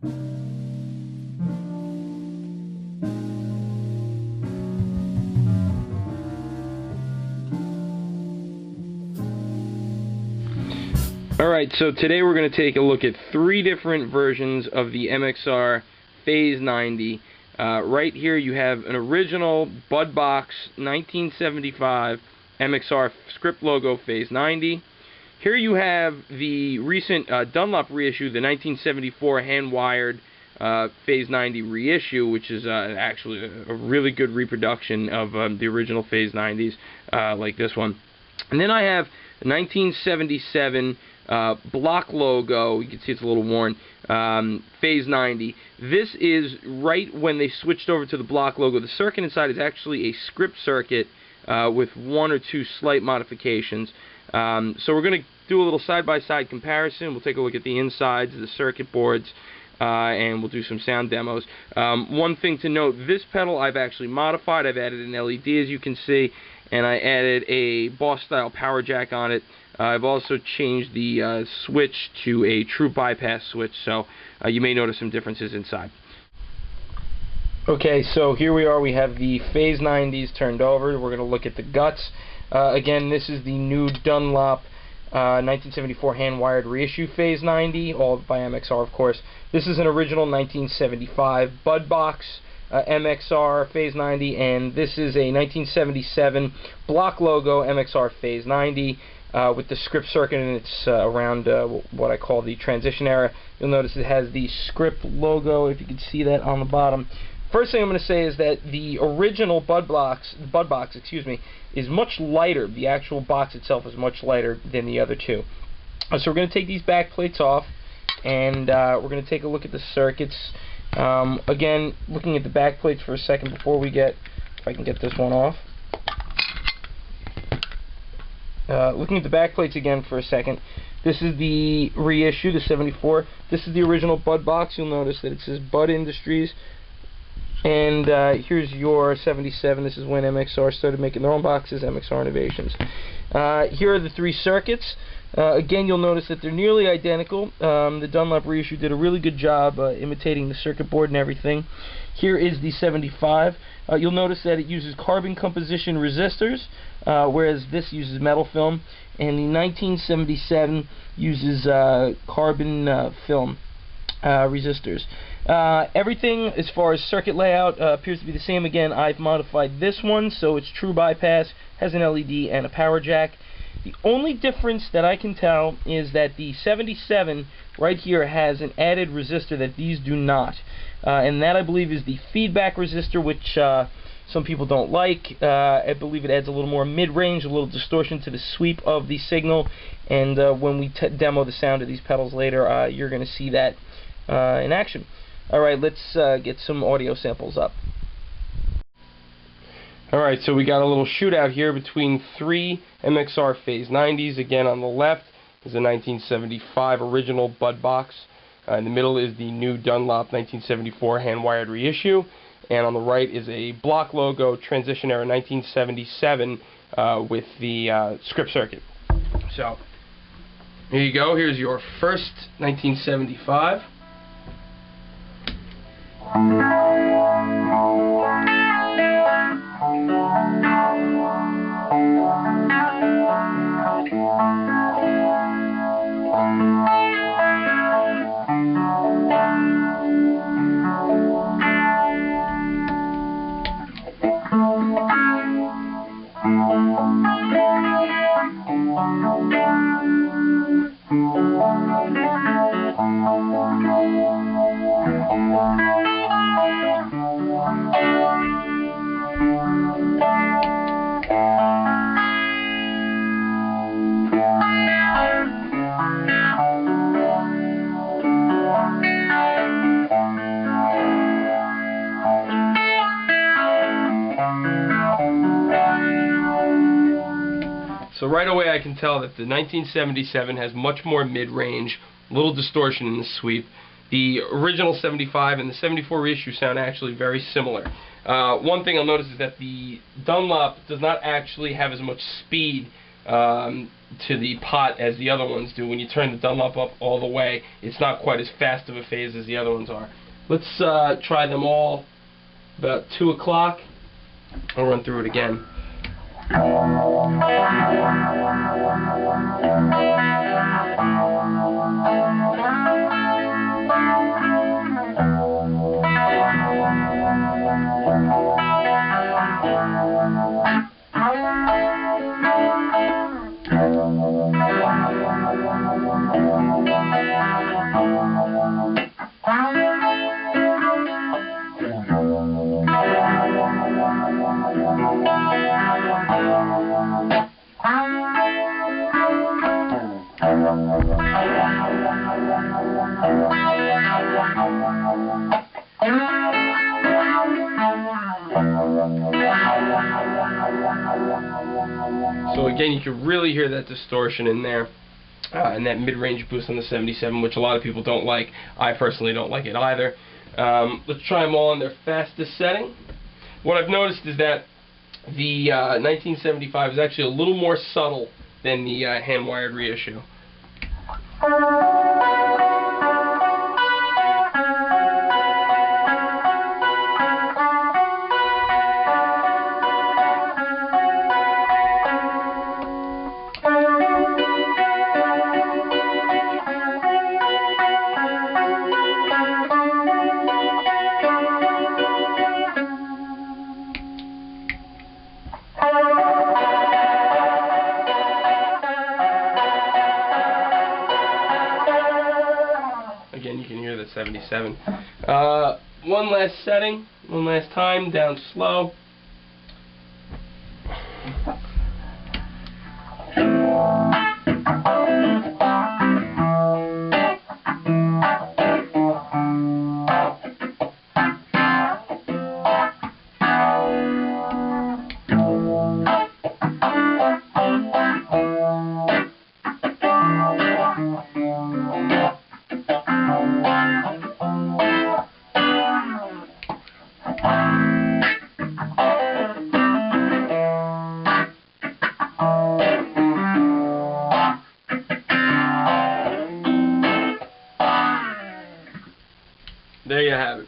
Alright, so today we're going to take a look at 3 different versions of the MXR Phase 90. Right here you have an original Bud Box 1975 MXR script logo Phase 90. Here you have the recent Dunlop reissue, the 1974 Handwired Phase 90 reissue, which is actually a really good reproduction of the original Phase 90s, like this one. And then I have the 1977 block logo. You can see it's a little worn. Phase 90. This is right when they switched over to the block logo. The circuit inside is actually a script circuit with 1 or 2 slight modifications. So we're going to do a little side-by-side comparison. We'll take a look at the insides of the circuit boards, and we'll do some sound demos. One thing to note, this pedal I've actually modified. I've added an LED, as you can see, and I added a Boss-style power jack on it. I've also changed the switch to a true bypass switch, so you may notice some differences inside. Okay, so here we are. We have the Phase 90s turned over. We're going to look at the guts. Again, this is the new Dunlop 1974 Handwired Reissue Phase 90, all by MXR, of course. This is an original 1975 Bud Box MXR Phase 90, and this is a 1977 block logo MXR Phase 90 with the script circuit, and it's around what I call the transition era. You'll notice it has the script logo, if you can see that on the bottom. First thing I'm going to say is that the original Bud Box, is much lighter. The actual box itself is much lighter than the other two. So we're going to take these back plates off, and we're going to take a look at the circuits. Again, looking at the back plates for a second before we get, if I can get this one off. Looking at the back plates again for a second. This is the reissue, the 74. This is the original Bud Box. You'll notice that it says Bud Industries. And here's your 77. This is when MXR started making their own boxes, MXR Innovations. Here are the 3 circuits. Again, you'll notice that they're nearly identical. The Dunlop reissue did a really good job imitating the circuit board and everything. Here is the 75. You'll notice that it uses carbon composition resistors, whereas this uses metal film. And the 1977 uses carbon film resistors. Everything as far as circuit layout appears to be the same. Again, I've modified this one so it's true bypass, has an LED and a power jack. The only difference that I can tell is that the 77 right here has an added resistor that these do not, and that I believe is the feedback resistor, which some people don't like. I believe it adds a little more mid-range, a little distortion to the sweep of the signal, and when we demo the sound of these pedals later, you're going to see that in action. Alright, let's get some audio samples up. Alright, so we got a little shootout here between 3 MXR Phase 90s. Again, on the left is a 1975 original Bud Box. In the middle is the new Dunlop 1974 Handwired Reissue. And on the right is a block logo transition era 1977 with the script circuit. So, here you go. Here's your first 1975. So right away I can tell that the 1977 has much more mid-range, a little distortion in the sweep. The original 75 and the 74 reissue sound actually very similar. One thing I'll notice is that the Dunlop does not actually have as much speed to the pot as the other ones do. When you turn the Dunlop up all the way, it's not quite as fast of a phase as the other ones are. Let's try them all about 2 o'clock. I'll run through it again. So again, you can really hear that distortion in there, and that mid-range boost on the 77, which a lot of people don't like. I personally don't like it either. Let's try them all in their fastest setting. What I've noticed is that the 1975 is actually a little more subtle than the Handwired Reissue. Again, you can hear the 77. One last setting, one last time, down slow. There you have it.